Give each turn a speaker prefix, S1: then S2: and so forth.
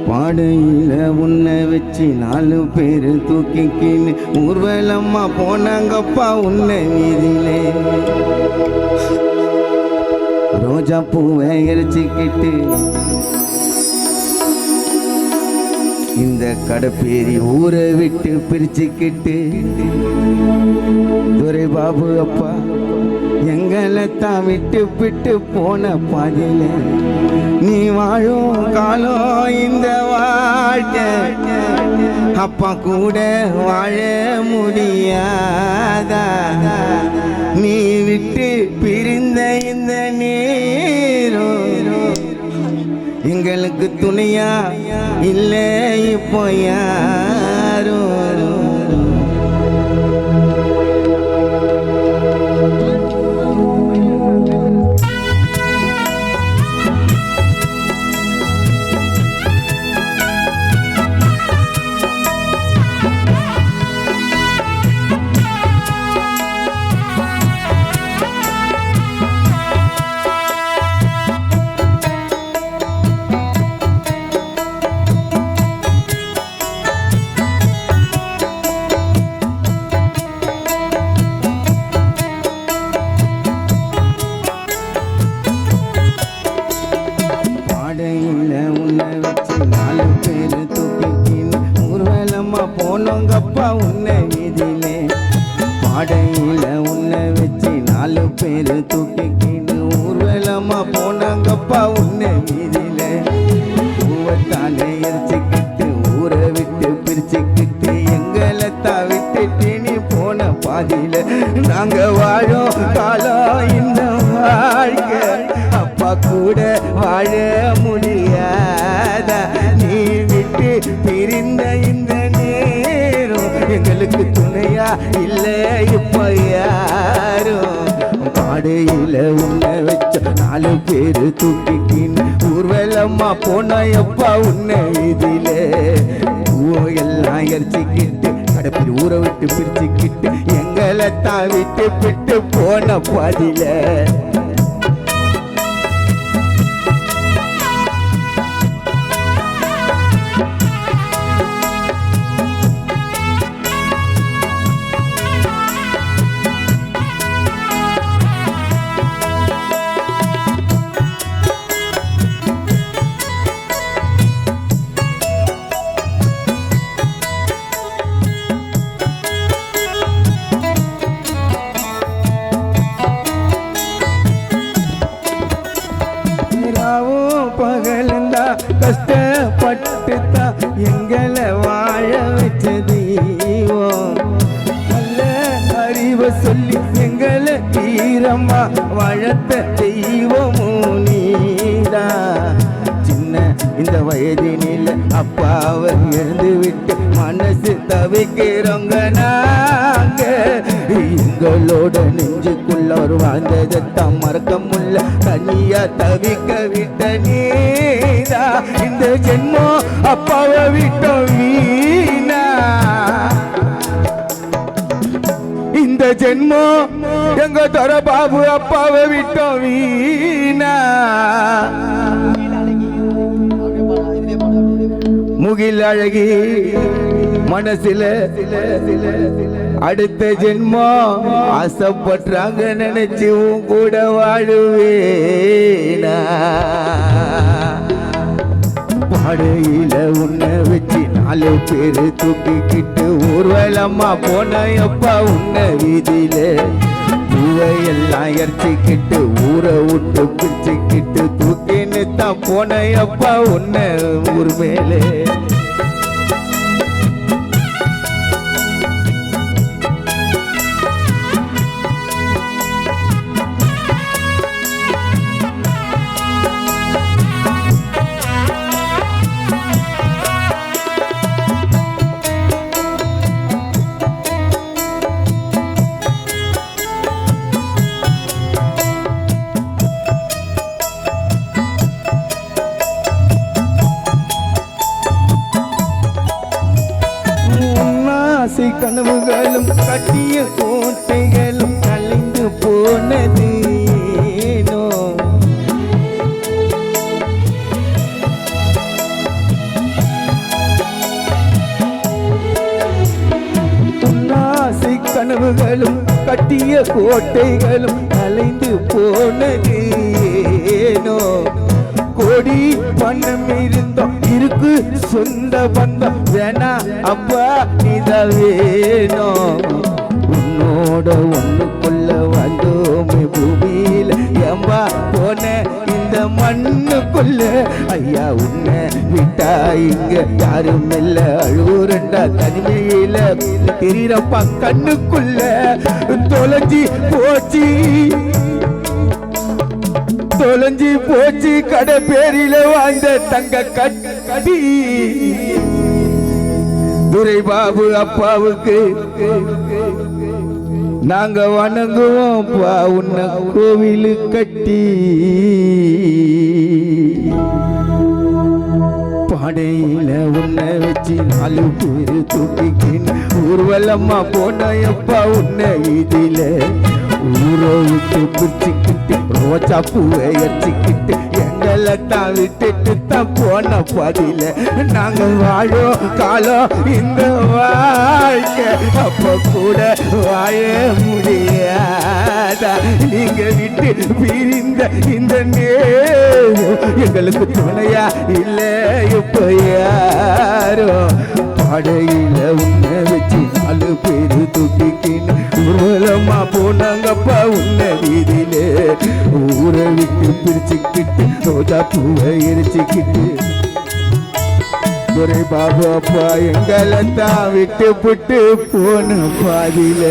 S1: பாடையில உன்னை வச்சு 4 பேரு தூக்கிக்கின்னு ஊர்வலம்மா போனாங்கப்பா உன்னை வீதியிலே. ரோஜா பூவை எரிச்சிக்கிட்டு இந்த கடைப்பேரி ஊரை விட்டு பிரிச்சுக்கிட்டு துரை பாபு அப்பா எங்களை தான் விட்டு விட்டு போன பாதியில நீ வாழும் காலம் இந்த வாழ்க்கை அப்பா கூட வாழ முடியாதா. நீ விட்டு பிரிந்த இந்த நேரம் எங்களுக்கு துணையா இல்லை இப்போ யாரும். போனோங்கப்பா உன்னை வீதியிலே. பாடையில உன்னை வச்சு 4 பேரு தூக்கிக்கின்னு ஊர்வலமா போனாங்கப்பா உன்னை வீதியிலே. பூவத்தானே எரிச்சுக்கிட்டு ஊரை விட்டு பிரிச்சுக்கிட்டு எங்களை தான் விட்டுட்டு நீ போன பாதியில நாங்க வாழும் காலம் இந்த வாழ்க்கை அப்பா கூட வாழ முடியாதா. நீ விட்டு பிரிந்த இந்த எங்களுக்கு துணையா இல்லை இப்ப யாரும். பாடையில உன்னை வச்ச 4 பேரு தூக்கிக்கின்னு ஊர்வலம்மா போன எப்பா உன்னை வீதியிலே. எல்லாம் எரிச்சிக்கிட்டு கடைப்பி ஊரை விட்டு பிரிச்சுக்கிட்டு எங்களை தான் விட்டு விட்டு போன பாதியில பகலந்தா கஷ்டப்பட்டுத்தா எங்களை வாழ வச்ச தெய்வம். நல்ல அறிவை சொல்லி எங்களை தீரமா வளர்த்த தெய்வமும் நீதா. சின்ன இந்த வயதினில் அப்பாவை இருந்து விட்டு மனசு தவிக்கிறோங்க நாங்க. எங்களோட நெஞ்சுக்குள்ள ஒரு வாழ்ந்ததைத்தான் மறக்க முடியல தனியா தவிக்க விட்ட நீதா. இந்த ஜென்மம் அப்பாவை விட்டோம் வீணா. இந்த ஜென்மம் எங்க துரை பாபு அப்பாவை விட்டோம் வீணா. முகில் அழகி மனசில அடுத்த ஜென்மம் ஆசைப்படுறாங்க நினைச்சு உன் கூட வாழுவேனா. பாடையில உன்னை வச்சு 4 பேரு தூக்கிக்கிட்டு ஊர்வலம்மா போன எப்பா உன்னை வீதியில. பூவையெல்லாம் எரிச்சிக்கிட்டு ஊரை விட்டு பிரிச்சுக்கிட்டு தூக்கின்னு தான் போன எப்பா உன்னை ஊர் மேலே. ஆசை கனவுகளும் கட்டிய கோட்டைகளும் கலைந்து போனது. கட்டிய கோட்டைகளும் கலைந்து போனது ஏனோ கோடி பணம் இருந்தோம் இருக்கு சொந்த பந்தம் வேணா அப்பா நீதான் வேணும் உன்னோட ஒண்ணுக்குள்ள வந்தோமே பூமியில ஏம்பா போன இந்த மண்ணுக்குள்ள ஐயா உன்னை விட்டா இங்க யாரும் இல்ல அழுவுறண்டா தனிமையில தெரியறப்பா கண்ணுக்குள்ள தொலைஞ்சி போச்சு கடை பேரில வாழ்ந்த தங்க கட்டி துரை பாபு அப்பாவுக்கு நாங்க வணங்குவோம் உன்னை கோவிலு கட்டி பாடையில உன்னை வச்சு 4 பேரு தூக்கிக்கின்னு ஊர்வலமா போன எப்பா உன்னை இதில ஊரை விட்டு பிடிச்சிக்கிட்டு ரோஜா பூவை எச்சிக்கிட்டு எங்களை தான் விட்டுட்டு தான் போன பதில நாங்கள் வாழும் காலம் இந்த வாழ்க்கை அப்ப கூட வாழ முடியாதா நீங்க விட்டு பிரிந்த இந்த நேரம் எங்களுக்கு துணையா இல்லை இப்ப யாரோ பாடையில உன்னை வச்சு 4 பேரு தூக்கிக்கின்னு ஊர்வலமா போனாங்கப்பா உன்னை வீதியில ஊரை விட்டு பிரிச்சுக்கிட்டு ரோஜா பூவை எரிச்சுக்கிட்டு துரை பாபு அப்பா எங்களை தான் விட்டு போன பாதியில